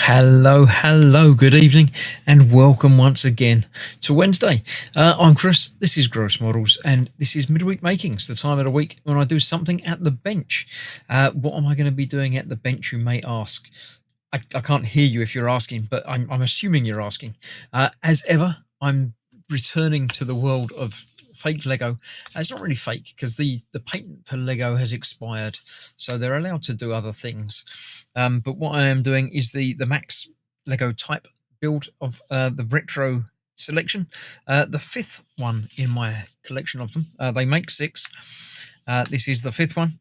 Hello, good evening, and welcome once again to Wednesday. I'm Chris, this is Gross Models, and this is Midweek Makings, the time of the week when I do something at the bench. What am I going to be doing at the bench, you may ask? I can't hear you if you're asking, but I'm assuming you're asking. As ever, I'm returning to the world of fake Lego. It's not really fake because the patent for Lego has expired, so they're allowed to do other things. But what I am doing is the Max Lego type build of the retro selection, the fifth one in my collection of them. They make 6. This is the fifth one.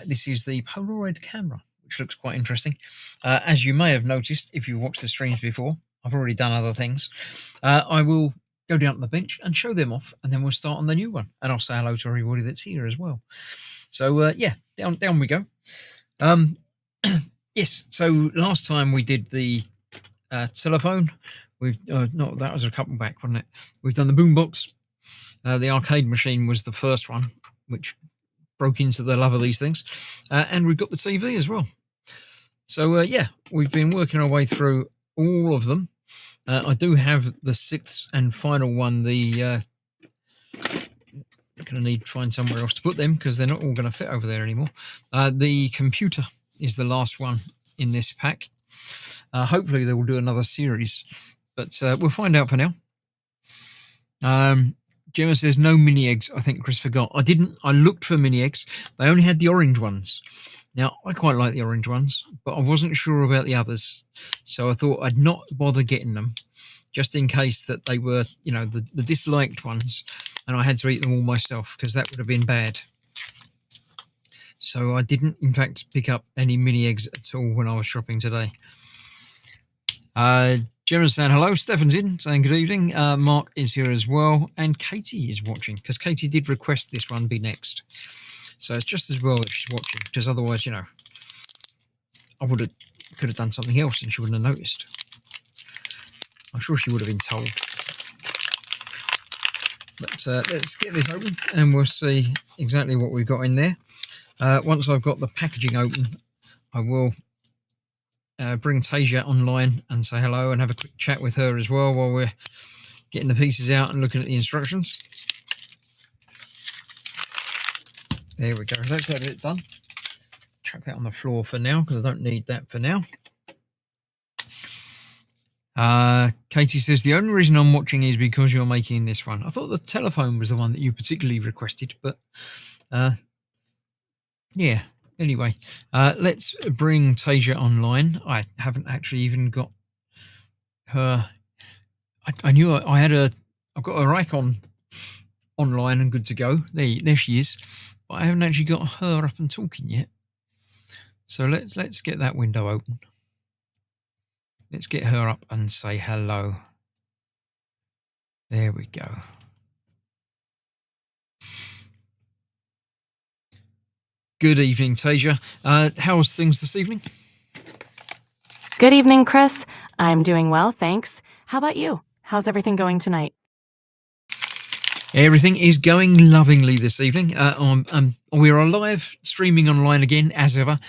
This is the Polaroid camera, which looks quite interesting. As you may have noticed, if you've watched the streams before, I've already done other things. I will go down to the bench and show them off, and then we'll start on the new one. And I'll say hello to everybody that's here as well. So yeah, down we go. Yes, so last time we did the telephone. We've no, that was a couple back, wasn't it? We've done the boombox. The arcade machine was the first one, which broke into the love of these things, and we've got the TV as well. So yeah, we've been working our way through all of them. I do have the sixth and final one. I'm going to need to find somewhere else to put them because they're not all going to fit over there anymore. The computer is the last one in this pack. Hopefully they will do another series, but we'll find out for now. Gemma says no mini eggs. I think Chris forgot. I looked for mini eggs. They only had the orange ones. Now, I quite like the orange ones, but I wasn't sure about the others. So I thought I'd not bother getting them just in case that they were, the disliked ones and I had to eat them all myself because that would have been bad. So I didn't, in fact, pick up any mini eggs at all when I was shopping today. Gemma's saying hello. Stefan's in, saying good evening. Mark is here as well. And Katie is watching because Katie did request this one be next. So it's just as well that she's watching because otherwise, I could have done something else and she wouldn't have noticed. I'm sure she would have been told. But let's get this open and we'll see exactly what we've got in there. Once I've got the packaging open, I will bring Tasia online and say hello and have a quick chat with her as well while we're getting the pieces out and looking at the instructions. There we go. That's that bit done. Chuck that on the floor for now because I don't need that for now. Katie says the only reason I'm watching is because you're making this one. I thought the telephone was the one that you particularly requested, but yeah. Anyway, let's bring Tasia online. I haven't actually even got her. I knew I've got her icon online and good to go. There she is. But I haven't actually got her up and talking yet. So let's get that window open. Let's get her up and say hello. There we go. Good evening, Tasia. How's things this evening? Good evening, Chris. I'm doing well, thanks. How about you? How's everything going tonight? Everything is going lovingly this evening. We are live streaming online again, as ever.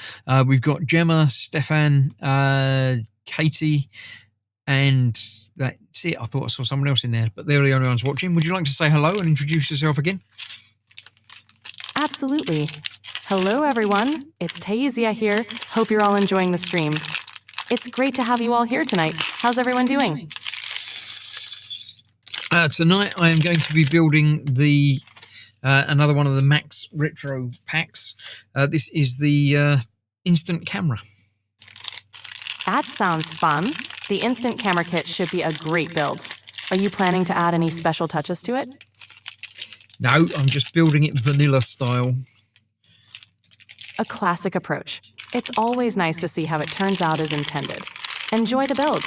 We've got Gemma, Stefan, Katie, and that's it. I thought I saw someone else in there, but they're the only ones watching. Would you like to say hello and introduce yourself again? Absolutely. Hello, everyone. It's Taisia here. Hope you're all enjoying the stream. It's great to have you all here tonight. How's everyone doing? Tonight I am going to be building the another one of the Max Retro packs. This is the instant camera. That sounds fun. The instant camera kit should be a great build. Are you planning to add any special touches to it? No, I'm just building it vanilla style. A classic approach. It's always nice to see how it turns out as intended. Enjoy the build.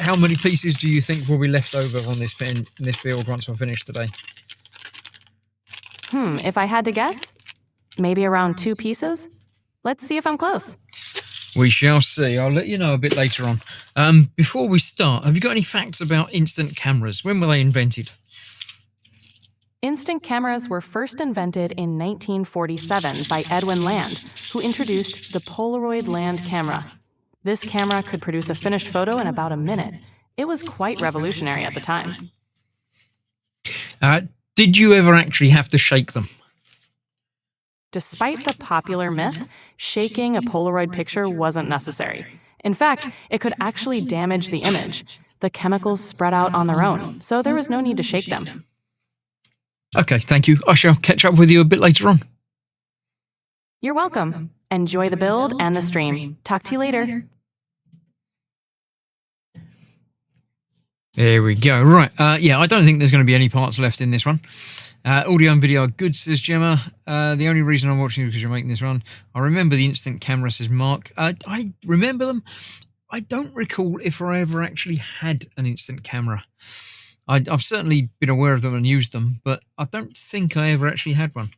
How many pieces do you think will be left over on this build once I'm finished today? If I had to guess, maybe around 2 pieces? Let's see if I'm close. We shall see. I'll let you know a bit later on. Before we start, have you got any facts about instant cameras? When were they invented? Instant cameras were first invented in 1947 by Edwin Land, who introduced the Polaroid Land camera. This camera could produce a finished photo in about a minute. It was quite revolutionary at the time. Did you ever actually have to shake them? Despite the popular myth, shaking a Polaroid picture wasn't necessary. In fact, it could actually damage the image. The chemicals spread out on their own, so there was no need to shake them. Okay, thank you. I shall catch up with you a bit later on. You're welcome. Enjoy the build and the stream. Talk to you later. There we go. Right. Yeah, I don't think there's going to be any parts left in this one. Audio and video are good, says Gemma. The only reason I'm watching is because you're making this run. I remember the instant camera, says Mark. I remember them. I don't recall if I ever actually had an instant camera. I've certainly been aware of them and used them, but I don't think I ever actually had one.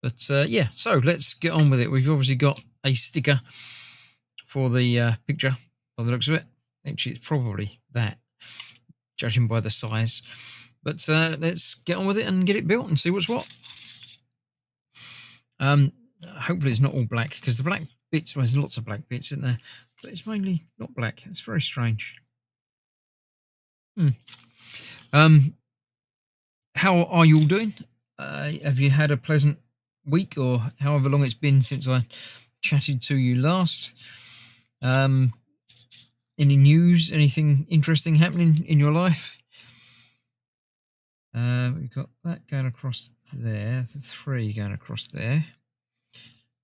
But yeah, so let's get on with it. We've obviously got a sticker for the picture by the looks of it. Actually, it's probably that, judging by the size. But let's get on with it and get it built and see what's what. Hopefully it's not all black, because the black bits, well, there's lots of black bits, isn't there? but it's mainly not black. It's very strange. How are you all doing? Have you had a pleasant week, or however long it's been since I chatted to you last? Any news? Anything interesting happening in your life? We've got that going across there, the 3 going across there,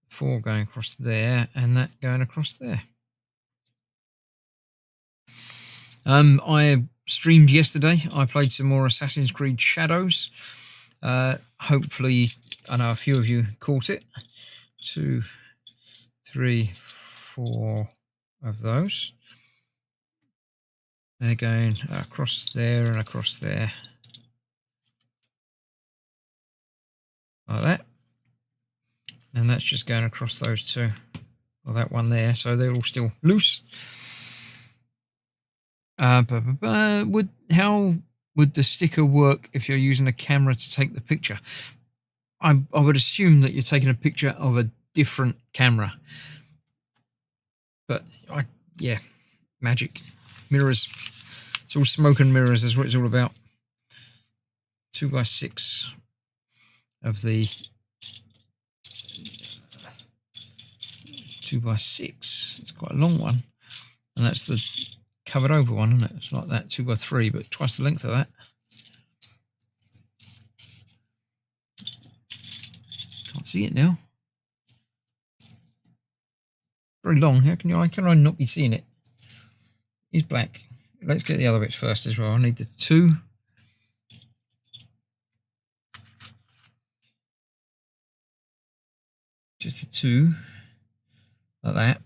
4 going across there, and that going across there. I streamed yesterday. I played some more Assassin's Creed Shadows. Hopefully, I know a few of you caught it. 2, 3, 4 of those. They're going across there and across there. Like that. And that's just going across those 2. Or that one there. So they're all still loose. How would the sticker work if you're using a camera to take the picture? I would assume that you're taking a picture of a different camera. But yeah, magic. Mirrors. It's all smoke and mirrors. That's what it's all about. 2x6 of the 2x6. It's quite a long one. And that's the covered over one, isn't it? It's like that 2x3, but twice the length of that. Can't see it now. Very long. How can I not be seeing it? It's black. Let's get the other bits first as well. I need the 2. Just the 2. Like that.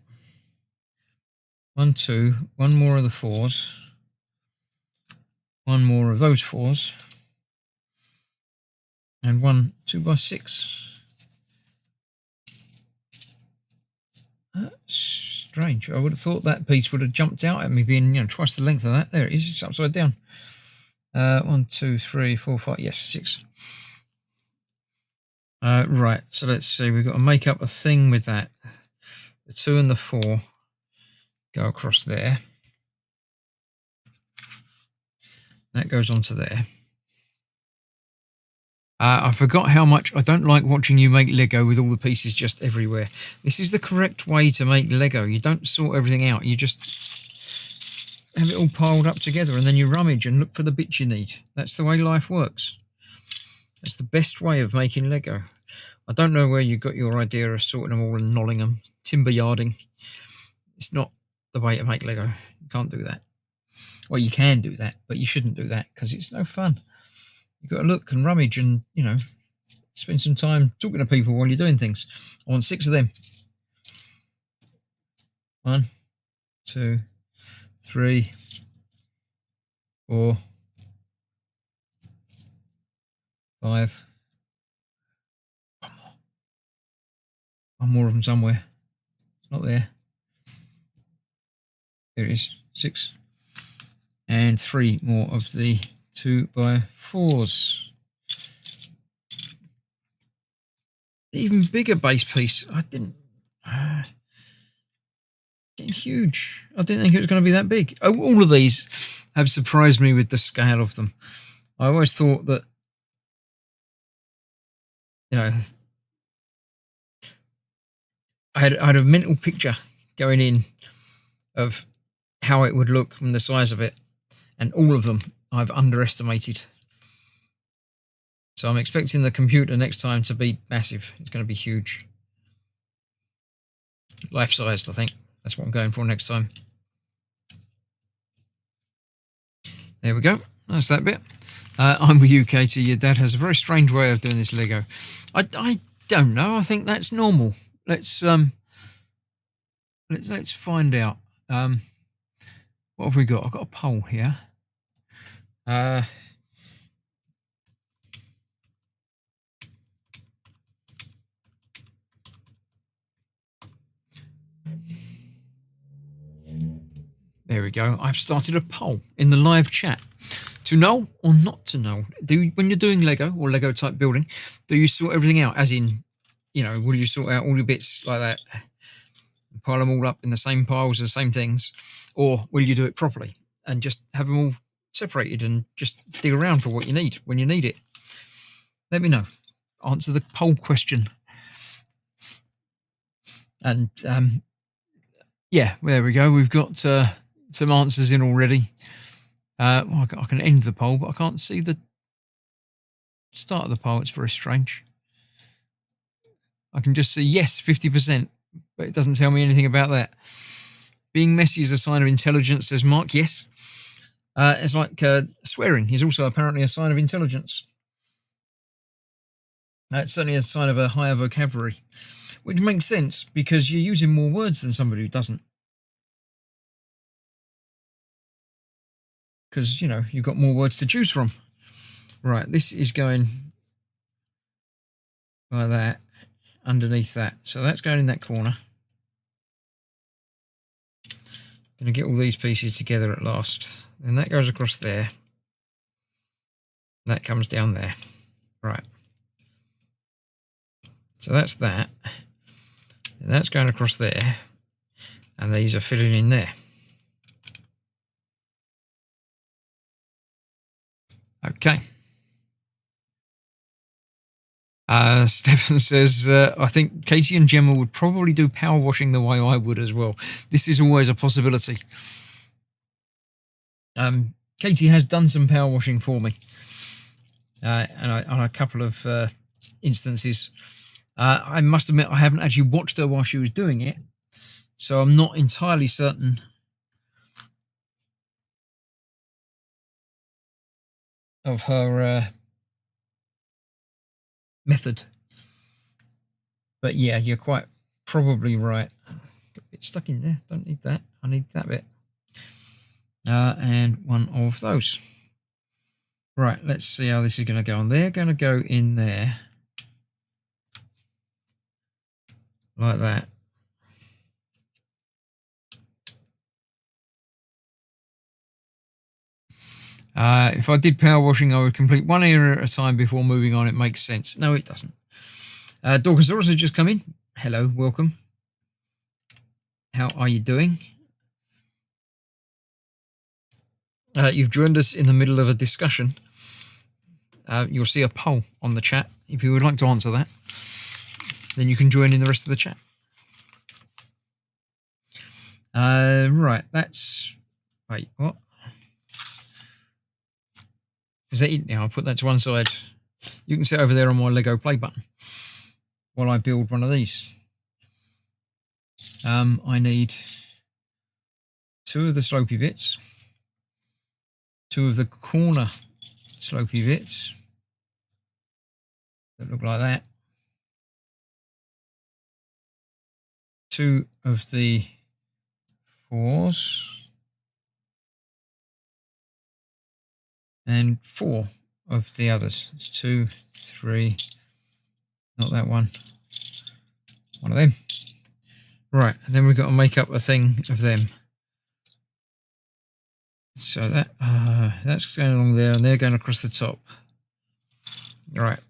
1, 2. 1 more of the 4s. 1 more of those 4s. And 1 2x6. That's strange. I would have thought that piece would have jumped out at me being, twice the length of that. There it is. It's upside down. 1, 2, 3, 4, 5. Yes, 6. Right. So let's see. We've got to make up a thing with that. The 2 and the 4 go across there. That goes onto there. I forgot how much I don't like watching you make Lego with all the pieces just everywhere. This is the correct way to make Lego. You don't sort everything out. You just have it all piled up together and then you rummage and look for the bits you need. That's the way life works. That's the best way of making Lego. I don't know where you got your idea of sorting them all and nolling them, timber yarding. It's not the way to make Lego. You can't do that. Well, you can do that, but you shouldn't do that because it's no fun. You've got to look and rummage and, spend some time talking to people while you're doing things. I want 6 of them. 1, 2, 3, 4, 5. One more of them somewhere. It's not there. There it is. 6. And 3 more of the 2x4s. Even bigger base piece. I didn't. Getting huge. I didn't think it was going to be that big. All of these have surprised me with the scale of them. I always thought that, I had a mental picture going in of how it would look from the size of it, and all of them I've underestimated. So I'm expecting the computer next time to be massive. It's going to be huge. Life-sized, I think. That's what I'm going for next time. There we go. That's that bit. I'm with you, Katie. Your dad has a very strange way of doing this Lego. I don't know. I think that's normal. Let's find out. What have we got? I've got a poll here. There we go. I've started a poll in the live chat. To know or not to know? When you're doing Lego or Lego type building, do you sort everything out? As in, will you sort out all your bits like that? pile them all up in the same piles, the same things, or will you do it properly and just have them all separated and just dig around for what you need when you need it? Let me know. Answer the poll question. And yeah, there we go. We've got some answers in already. Well, I can end the poll, but I can't see the start of the poll. It's very strange. I can just see yes, 50%, but it doesn't tell me anything about that. Being messy is a sign of intelligence, says Mark. Yes. It's like swearing is also apparently a sign of intelligence. It's certainly a sign of a higher vocabulary, which makes sense because you're using more words than somebody who doesn't. Because, you've got more words to choose from. Right, this is going like that, underneath that. So that's going in that corner. Going to get all these pieces together at last. And that goes across there. That comes down there. Right. So that's that. And that's going across there. And these are filling in there. Okay. Stefan says, I think Katie and Gemma would probably do power washing the way I would as well. This is always a possibility. Katie has done some power washing for me. And on a couple of instances. I must admit I haven't actually watched her while she was doing it. So I'm not entirely certain of her method. But yeah, you're quite probably right. It's stuck in there. Don't need that. I need that bit. And one of those. Right, let's see how this is going to go on. They're going to go in there. Like that. If I did power washing, I would complete one area at a time before moving on. It makes sense. No, it doesn't. Dorkasaurus has just come in. Hello, welcome. How are you doing? You've joined us in the middle of a discussion. You'll see a poll on the chat. If you would like to answer that, then you can join in the rest of the chat. Right, that's... Wait, what? Is that it now? I'll put that to one side. You can sit over there on my Lego play button while I build one of these. I need 2 of the slopey bits, 2 of the corner slopey bits that look like that, 2 of the 4s, and 4 of the others. It's 2, 3, not that one of them. Right, and then we've got to make up a thing of them. So that's going along there, and they're going across the top. Right.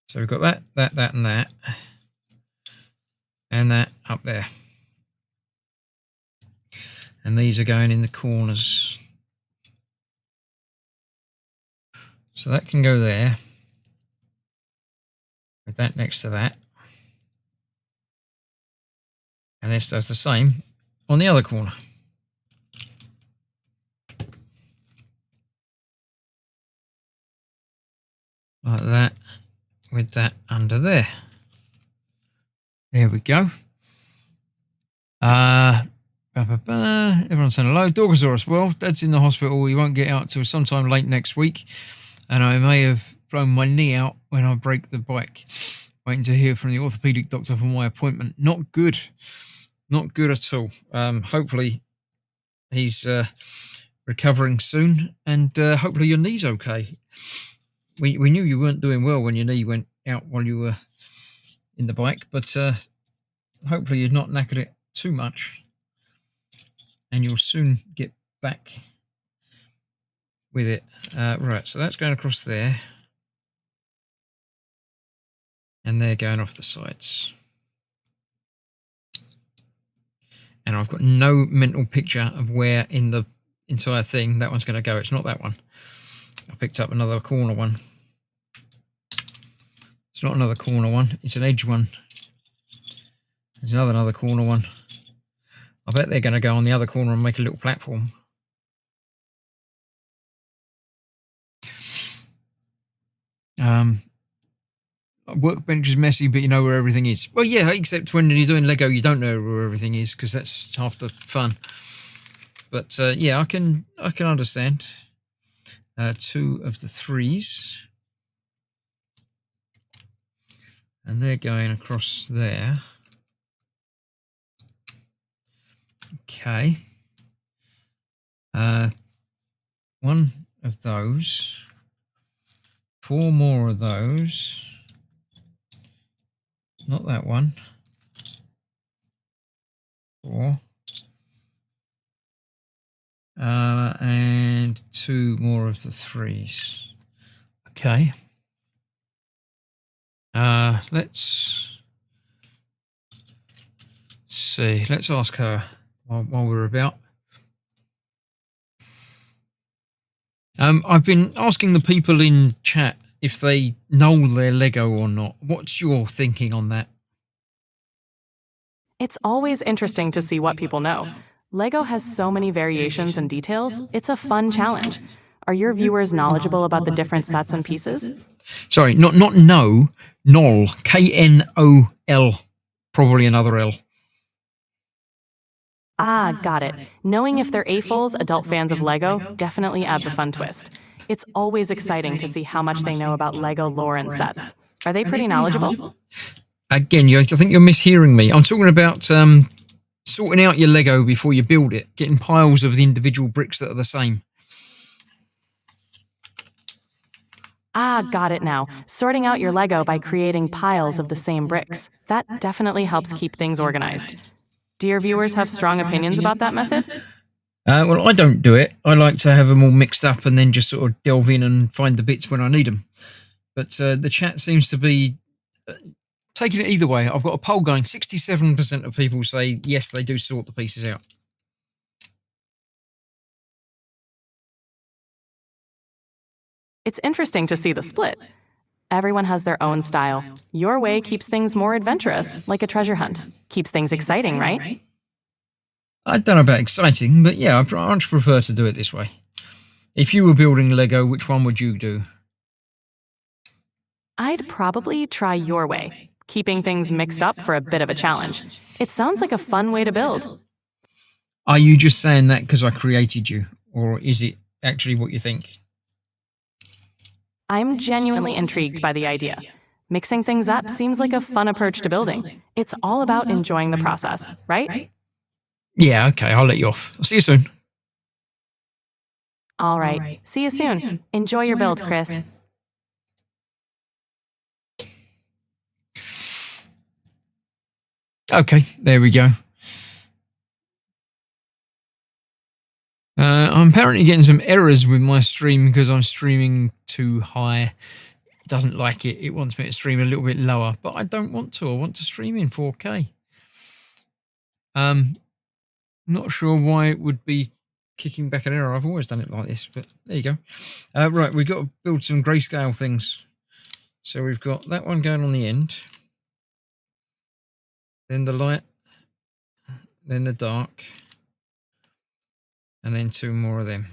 So we've got that, and that. And that up there. And these are going in the corners. So that can go there. With that next to that. And this does the same on the other corner. Like that, with that under there. There we go. Everyone's saying hello. Dorkasaurus, well, Dad's in the hospital. He won't get out till sometime late next week. And I may have blown my knee out when I break the bike. Waiting to hear from the orthopedic doctor for my appointment. Not good. Not good at all. Hopefully he's recovering soon. And hopefully your knee's okay. We knew you weren't doing well when your knee went out while you were in the bike, but hopefully you've not knackered it too much, and you'll soon get back with it. Right, so that's going across there, and they're going off the sides. And I've got no mental picture of where in the entire thing that one's going to go. It's not that one. I picked up another corner one. It's not another corner one. It's an edge one. There's another corner one. I bet they're going to go on the other corner and make a little platform. Workbench is messy, but you know where everything is. Well, yeah, except when you're doing Lego, you don't know where everything is because that's half the fun. But yeah, I can understand. 2 of the 3s, and they're going across there. Okay. 1 of those. 4 more of those. Not that one. 4. And 2 more of the 3s. Okay. Let's see. Let's ask her while we're about. I've been asking the people in chat if they know their Lego or not. What's your thinking on that? It's always interesting to see what people know. Lego has so many variations and details, it's a fun challenge. Are your viewers knowledgeable about the different sets and pieces? Sorry, not no, Knoll. Knol. Probably another L. Ah, got it. Knowing if they're AFOLs, adult fans of Lego, definitely adds a fun twist. It's always exciting to see how much they know about Lego lore and sets. Are they pretty knowledgeable? Again, I think you're mishearing me. I'm talking about sorting out your Lego before you build it, getting piles of the individual bricks that are the same. Ah, got it now. Sorting out your Lego by creating piles of the same bricks. That definitely helps keep things organized. Do your viewers have strong opinions about that method? Well, I don't do it. I like to have them all mixed up and then just sort of delve in and find the bits when I need them. But the chat seems to be taking it either way. I've got a poll going. 67% of people say yes, they do sort the pieces out. It's interesting to see the split. Everyone has their own style. Your way keeps things more adventurous, like a treasure hunt. Keeps things exciting, right? I don't know about exciting, but yeah, I much prefer to do it this way. If you were building Lego, which one would you do? I'd probably try your way, keeping things mixed up for a bit of a challenge. It sounds like a fun way to build. Are you just saying that because I created you, or is it actually what you think? I'm genuinely intrigued by the idea. Mixing things up seems like a fun approach to building. It's all about enjoying the process, right? Yeah, okay, I'll let you off. I'll see you soon. All right, see you soon. Enjoy your build, Chris. Okay, there we go. I'm apparently getting some errors with my stream because I'm streaming too high. It doesn't like it. It wants me to stream a little bit lower, but I don't want to. I want to stream in 4K. Not sure why it would be kicking back an error. I've always done it like this, but there you go. Right, we've got to build some grayscale things. So we've got that one going on the end. Then the light. Then the dark. And then 2 more of them.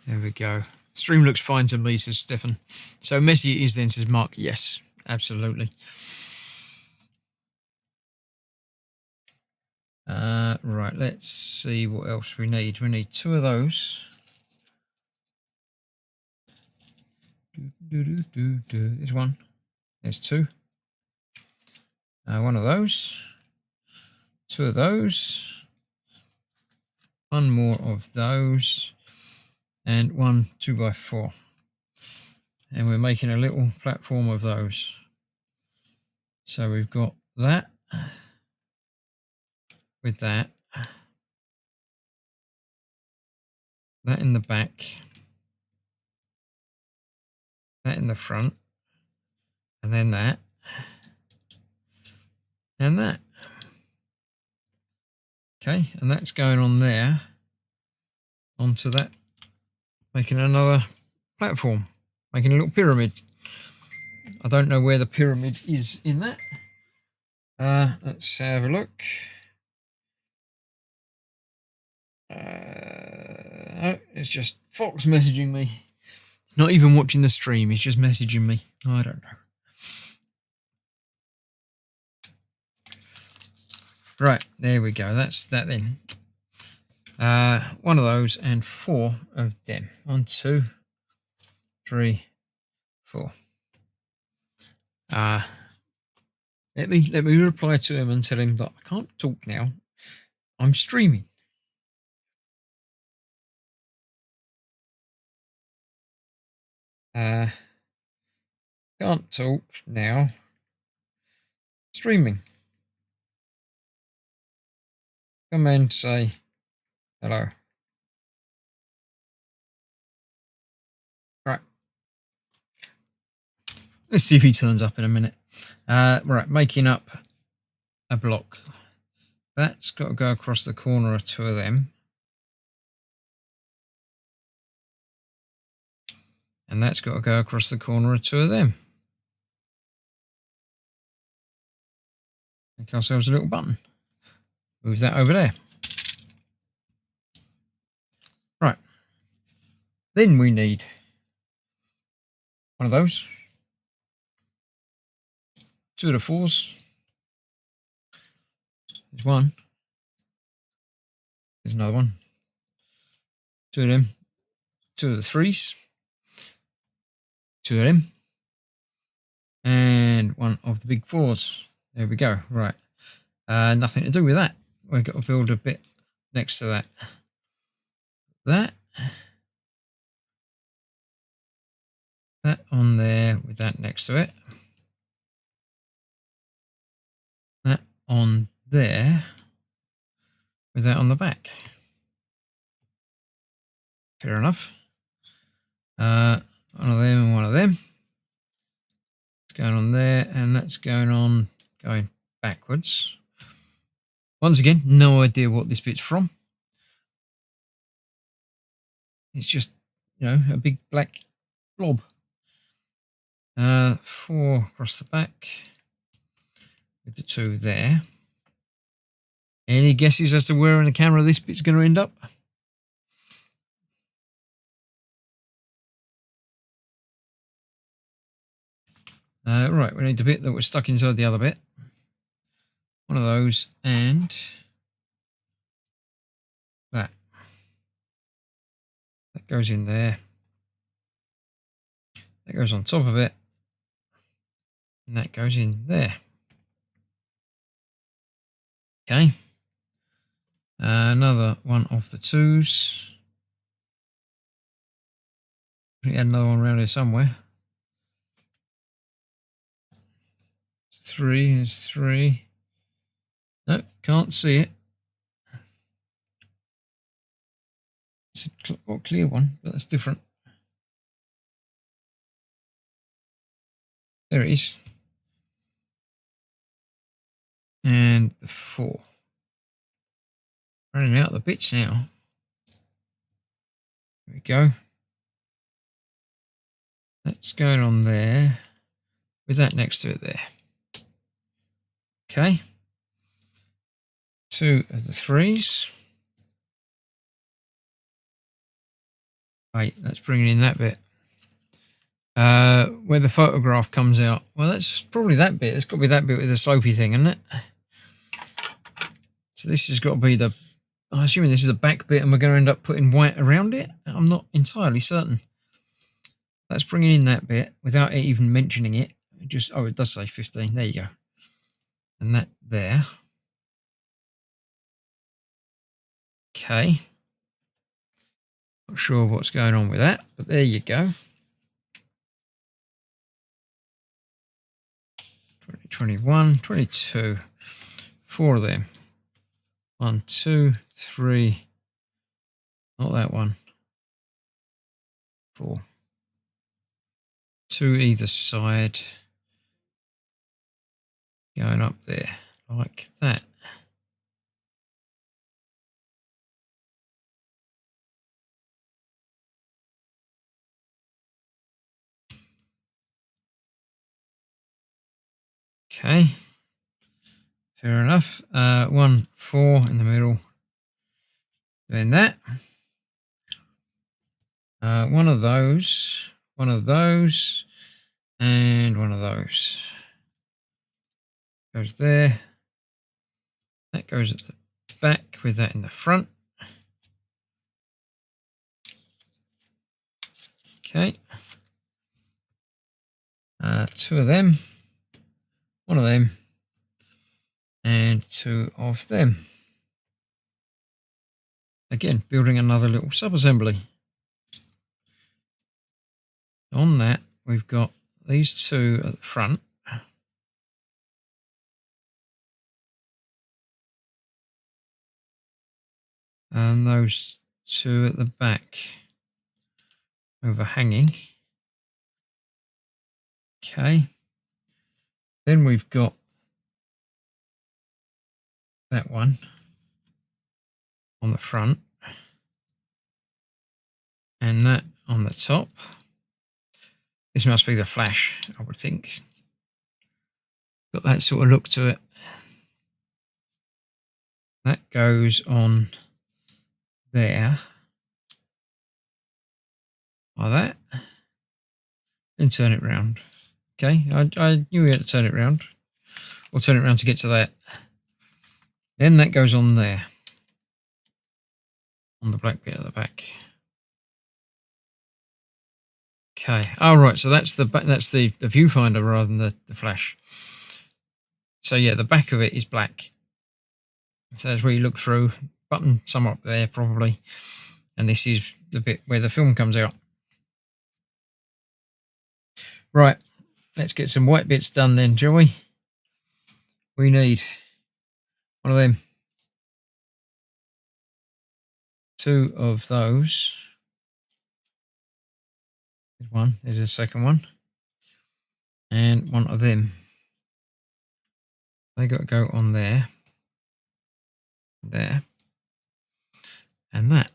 There we go. Stream looks fine to me, says Stefan. So messy it is then, says Mark. Yes, absolutely. Right, let's see what else we need. We need 2 of those. There's 1. There's 2. 1 of those. 2 of those. 1 more of those. And 1 2x4. And we're making a little platform of those. So we've got that with that. That in the back. that in the front, and then that, and that. Okay, and that's going on there, onto that, making another platform, making a little pyramid. I don't know where the pyramid is in that. Let's have a look. Oh, it's just Fox messaging me. He's not even watching the stream, he's just messaging me. I don't know. Right, there we go. That's that then. One of those and 4 of them. 1, 2, 3, 4. Let me reply to him and tell him that I can't talk now. I'm streaming. Can't talk now. Streaming. Come and say hello. Right. Let's see if he turns up in a minute. Right, making up a block. That's got to go across the corner of 2 of them. And that's got to go across the corner of 2 of them. Make ourselves a little button. Move that over there. Right. Then we need one of those. 2 of the 4s. There's one. There's another one. 2 of them. 2 of the 3s. 2 of them. And 1 of the big 4s. There we go. Right. Nothing to do with that. We've got to build a bit next to that. That on there with that next to it. That on there with that on the back. Fair enough. One of them and one of them. It's going on there, and that's going backwards. Once again, no idea what this bit's from. It's just, a big black blob. 4 across the back with the 2 there. Any guesses as to where in the camera this bit's going to end up? Right, we need the bit that was stuck inside the other bit. One of those and that. That goes in there. That goes on top of it. And that goes in there. Okay. Another one of the 2s. We had another one around here somewhere. 3 is 3. No, can't see it. It's a clear one, but that's different. There it is. And the 4. Running out of the bits now. There we go. That's going on there with that next to it there. Okay. 2 of the 3s. Wait, that's bringing in that bit. Where the photograph comes out. Well, that's probably that bit. It's got to be that bit with the slopey thing, isn't it? So this has got to be the... I'm assuming this is the back bit and we're going to end up putting white around it. I'm not entirely certain. That's bringing in that bit without it even mentioning it. Oh, it does say 15. There you go. And that there. Okay. Not sure what's going on with that, but there you go. 21, 22. 4 of them. 1, 2, 3. Not that one. 4. to either side, going up there like that. Okay, fair enough. 1, 4 in the middle, doing that. One of those, and one of those goes there. That goes at the back with that in the front. Okay. 2 of them, 1 of them, and 2 of them. Again, building another little sub-assembly. On that, we've got these 2 at the front. And those 2 at the back, overhanging. Okay. Then we've got that one on the front, and that on the top. This must be the flash, I would think. Got that sort of look to it. That goes on there, like that, and turn it round. Okay, I knew we had to turn it round, or turn it round to get to that. Then that goes on there, on the black bit at the back. Okay, all right. So that's the viewfinder rather than the flash. So yeah, the back of it is black. So that's where you look through. Button somewhere up there probably, and this is the bit where the film comes out. Right, let's get some white bits done then, shall we? We need one of them, 2 of those. There's one. There's a second one, and 1 of them. They got to go on there, there, and that.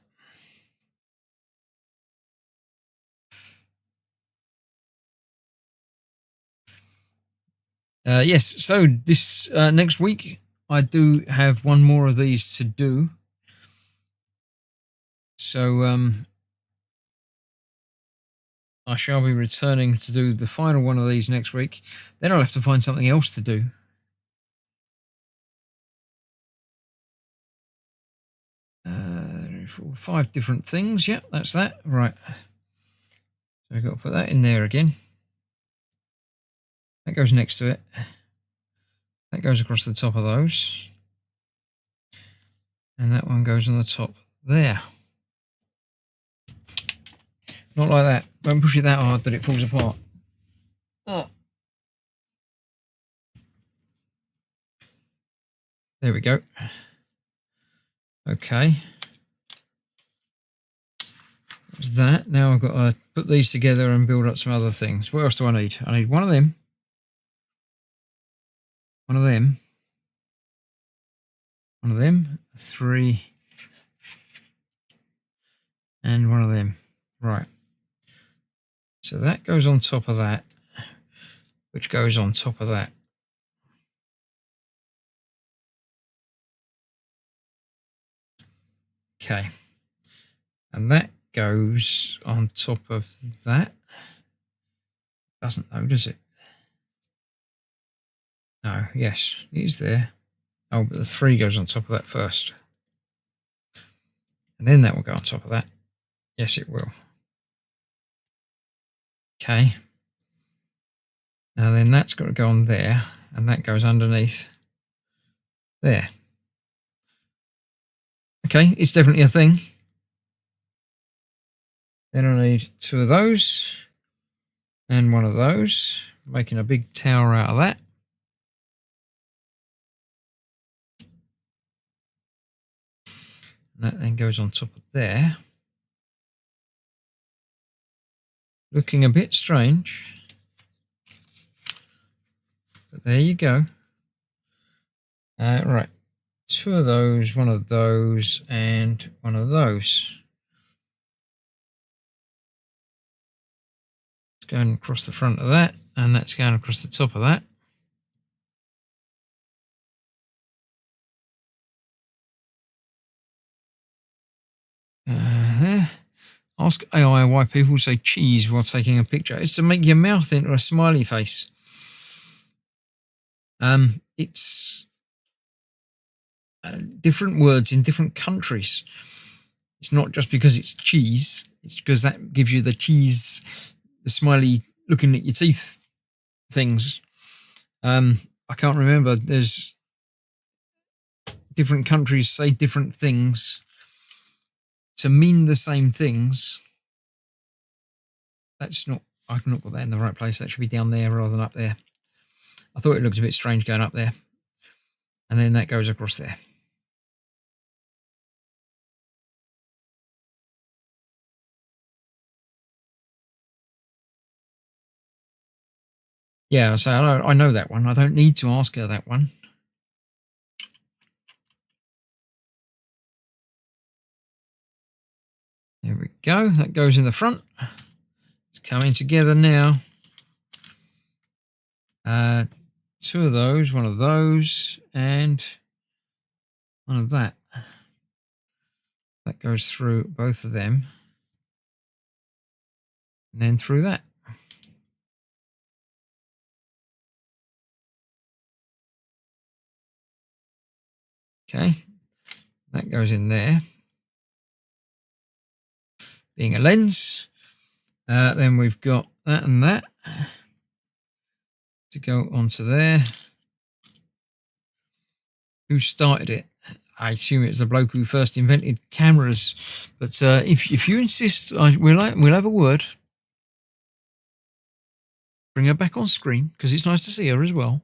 Yes, so this next week I do have 1 more of these to do. So I shall be returning to do the final one of these next week. Then I'll have to find something else to do. Four, 5 different things. Yep, that's that. Right. So I've got to put that in there again. That goes next to it. That goes across the top of those. And that one goes on the top there. Not like that. Don't push it that hard that it falls apart. Oh. There we go. Okay. That's that. Now I've got to put these together and build up some other things. What else do I need? I need 1 of them. 1 of them. 1 of them. 3. And 1 of them. Right. So that goes on top of that, which goes on top of that. Okay. And that goes on top of that. Doesn't though, does it? No, yes, it is there. Oh, but the 3 goes on top of that first. And then that will go on top of that. Yes, it will. Okay. Now then that's got to go on there, and that goes underneath there. Okay, it's definitely a thing. Then I need 2 of those and 1 of those, making a big tower out of that. And that then goes on top of there. Looking a bit strange. But there you go. Right, 2 of those, 1 of those, and 1 of those. It's going across the front of that, and that's going across the top of that. Ask AI why people say cheese while taking a picture. It's to make your mouth into a smiley face. It's different words in different countries. It's not just because it's cheese. It's because that gives you the cheese, the smiley looking at your teeth things. I can't remember. There's different countries say different things to mean the same things. That's not, I've not got that in the right place. That should be down there rather than up there. I thought it looked a bit strange going up there. And then that goes across there. Yeah, so I know that one. I don't need to ask her that one. There we go. That goes in the front. It's coming together now. 2 of those, 1 of those, and 1 of that. That goes through both of them. And then through that. Okay. That goes in there. Being a lens. Then we've got that and that to go onto there. Who started it? I assume it was the bloke who first invented cameras. But if you insist, we'll have a word. Bring her back on screen because it's nice to see her as well.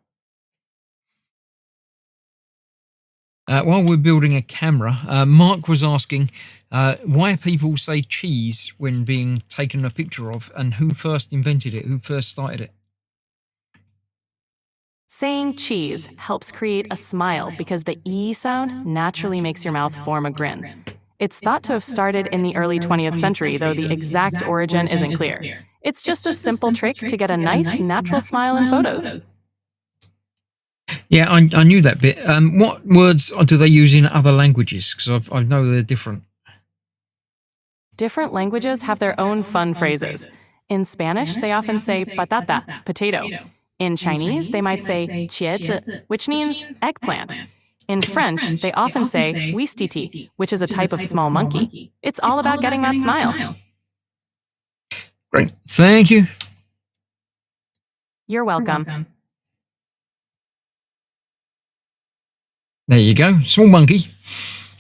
While we're building a camera, Mark was asking why people say cheese when being taken a picture of, and who first invented it, who first started it. Saying cheese helps create a smile because the E sound naturally makes your mouth form a grin. It's thought to have started in the early 20th century, though the exact origin isn't clear. It's just a simple trick to get a nice, natural smile in photos. Yeah, I knew that bit. What words do they use in other languages? Because I know they're different. Different languages have their own fun phrases. In Spanish, they often say patata, potato. In Chinese, they might say qiezi, which means eggplant. In French, they often say ouistiti, which is a type of small monkey. It's all about getting that smile. Great. Thank you. You're welcome. There you go. Small monkey,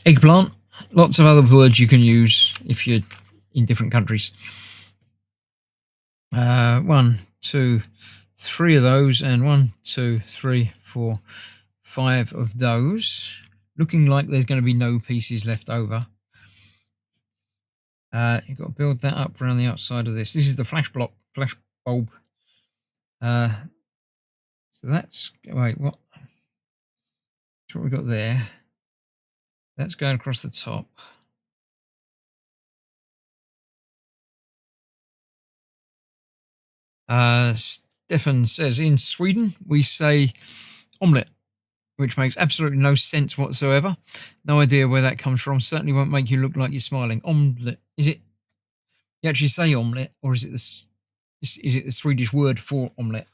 eggplant, lots of other words you can use if you're in different countries. 1, 2, 3 of those, and 1, 2, 3, 4, 5 of those. Looking like there's going to be no pieces left over. You've got to build that up around the outside of this. This is the flash bulb. So that's, wait, what? That's what we've got there. That's going across the top. Stefan says, in Sweden, we say omelette, which makes absolutely no sense whatsoever. No idea where that comes from. Certainly won't make you look like you're smiling. Omelette. Is it, you actually say omelette, or is it the Swedish word for omelette?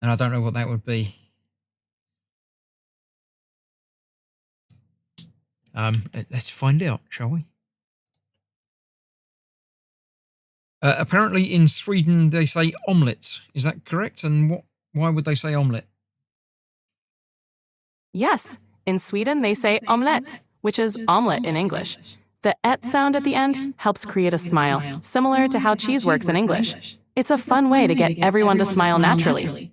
And I don't know what that would be. Let's find out, shall we? Apparently in Sweden they say omelette. Is that correct? And why would they say omelette? Yes, in Sweden they say omelette, which is omelette in English. The et sound at the end helps create a smile, similar to how cheese works in English. It's a fun way to get everyone to smile naturally.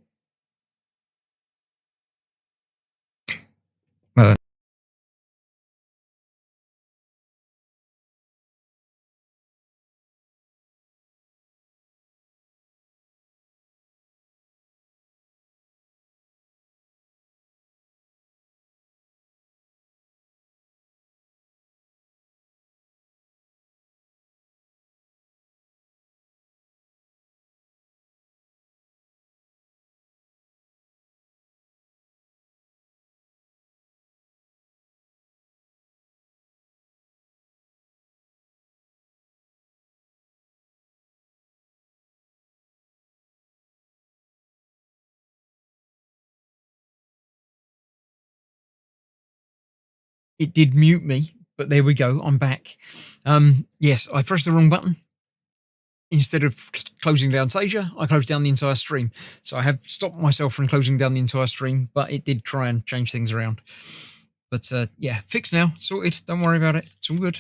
it did mute me, but there we go. I'm back. Yes, I pressed the wrong button. Instead of closing down Tasia, I closed down the entire stream. So I have stopped myself from closing down the entire stream, but it did try and change things around. But yeah, fixed now, sorted. Don't worry about it. It's all good.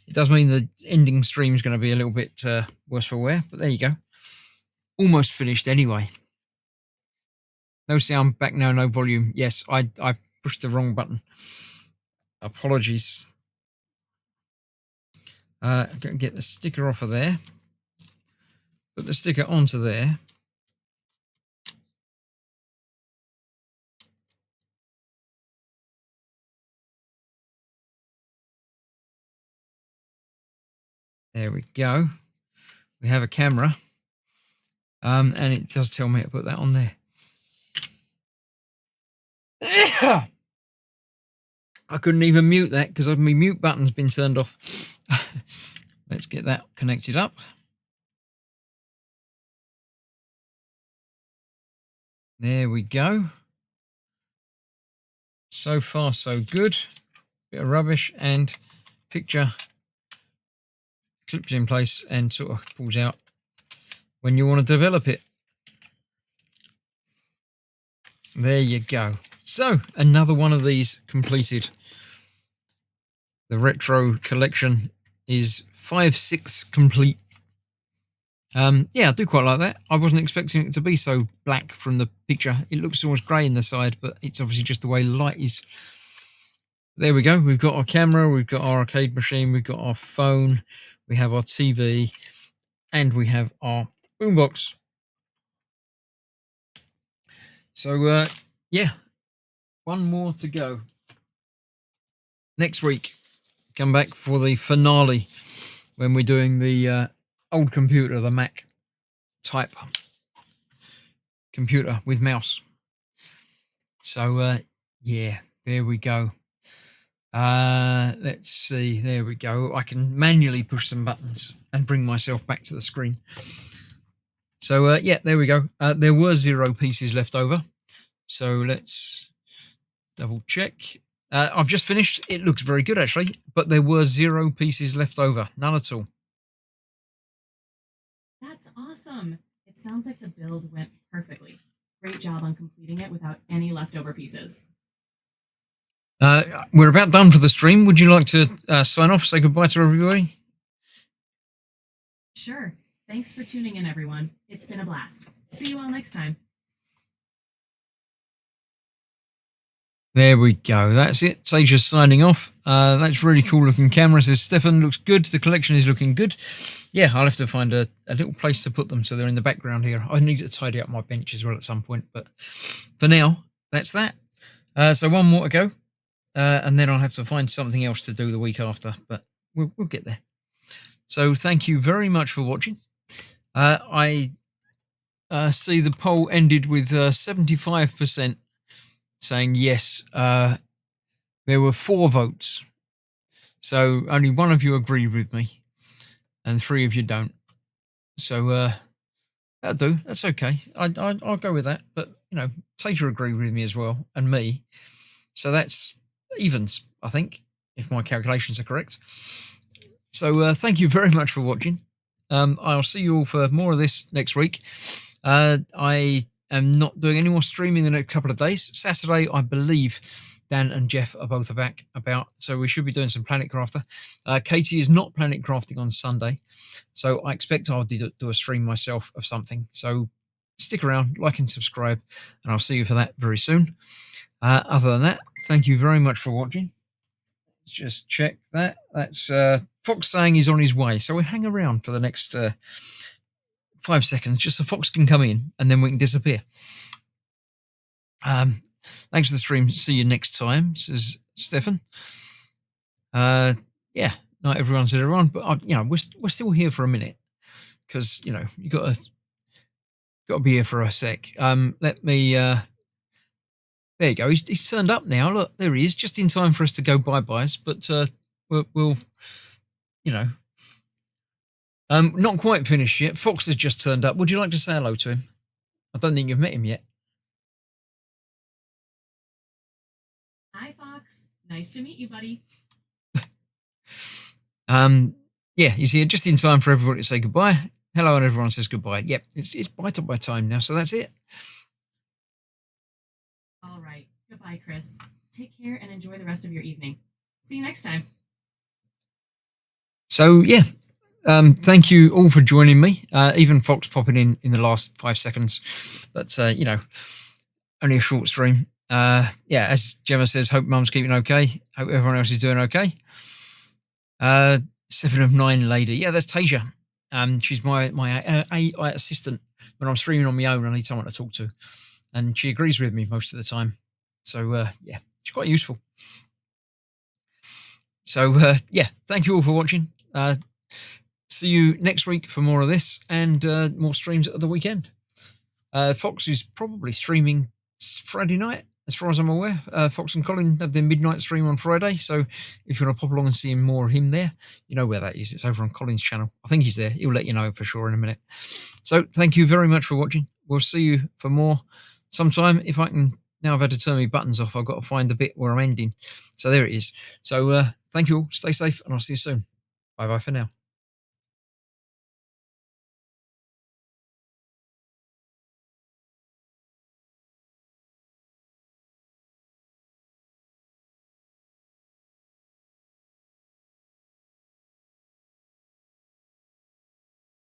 It does mean the ending stream is going to be a little bit worse for wear, but there you go. Almost finished anyway. No sound back now, no volume. Yes, I pushed the wrong button. Apologies. Get the sticker off of there. Put the sticker onto there. There we go. We have a camera. And it does tell me to put that on there. I couldn't even mute that because my mute button's been turned off. Let's get that connected up. There we go. So far, so good. Bit of rubbish and picture clips in place and sort of pulls out when you want to develop it. There you go. So another one of these completed. The retro collection is 5/6 complete. Yeah, I do quite like that. I wasn't expecting it to be so black from the picture. It looks almost grey in the side, but it's obviously just the way light is. There we go. We've got our camera, we've got our arcade machine, we've got our phone, we have our TV, and we have our boombox. So, yeah, one more to go. Next week, come back for the finale when we're doing the old computer, the Mac type computer with mouse. So, yeah, there we go. Let's see. There we go. I can manually push some buttons and bring myself back to the screen. So, yeah, there we go. There were 0 pieces left over. So let's double check. I've just finished. It looks very good, actually, but there were 0 pieces left over. None at all. That's awesome. It sounds like the build went perfectly. Great job on completing it without any leftover pieces. We're about done for the stream. Would you like to sign off, say goodbye to everybody? Sure. Thanks for tuning in, everyone. It's been a blast. See you all next time. There we go. That's it. Taja's signing off. That's really cool looking camera. Says Stefan, looks good. The collection is looking good. Yeah, I'll have to find a little place to put them so they're in the background here. I need to tidy up my bench as well at some point. But for now, that's that. So one more to go. And then I'll have to find something else to do the week after. But we'll get there. So thank you very much for watching. I see the poll ended with 75% saying yes. There were 4 votes. So only 1 of you agreed with me and 3 of you don't. So that'll do. That's okay. I'll go with that. But, you know, Taja agreed with me as well and me. So that's evens, I think, if my calculations are correct. So thank you very much for watching. I'll see you all for more of this next week. I am not doing any more streaming in a couple of days. Saturday, I believe Dan and Jeff are both back about, so we should be doing some Planet Crafter. Katie is not Planet Crafting on Sunday, so I expect I'll do a stream myself of something. So stick around, like and subscribe, and I'll see you for that very soon. Other than that, thank you very much for watching. Just check that. That's Fox saying he's on his way, so we'll hang around for the next 5 seconds, just so Fox can come in and then we can disappear. Thanks for the stream. See you next time, says Stefan. Yeah, not everyone said everyone, but you know, we're still here for a minute because you know you got to be here for a sec. Let me. There you go. He's turned up now. Look, there he is, just in time for us to go bye-byes. But we'll you know, not quite finished yet. Fox has just turned up. Would you like to say hello to him? I don't think you've met him yet. Hi, Fox. Fox. Nice to meet you, buddy. Yeah, you see, just in time for everybody to say goodbye. Hello, and everyone says goodbye. Yep, it's bye time now, so that's it. All right. Goodbye, Chris. Take care and enjoy the rest of your evening. See you next time. So, yeah, thank you all for joining me. Even Fox popping in the last 5 seconds. But, only a short stream. Yeah, as Gemma says, hope Mum's keeping okay. Hope everyone else is doing okay. 7 of 9 lady. Yeah, that's Tasia. She's my AI assistant. When I'm streaming on my own, I need someone to talk to. And she agrees with me most of the time. So, yeah, she's quite useful. So, yeah, thank you all for watching. See you next week for more of this and more streams at the weekend. Fox is probably streaming Friday night, as far as I'm aware. Fox and Colin have their midnight stream on Friday, so if you want to pop along and see more of him there, you know where that is. It's over on Colin's channel. I think he's there. He'll let you know for sure in a minute. So thank you very much for watching. We'll see you for more sometime. If I can, now I've had to turn my buttons off, I've got to find the bit where I'm ending. So there it is. So thank you all. Stay safe, and I'll see you soon. Bye-bye for now.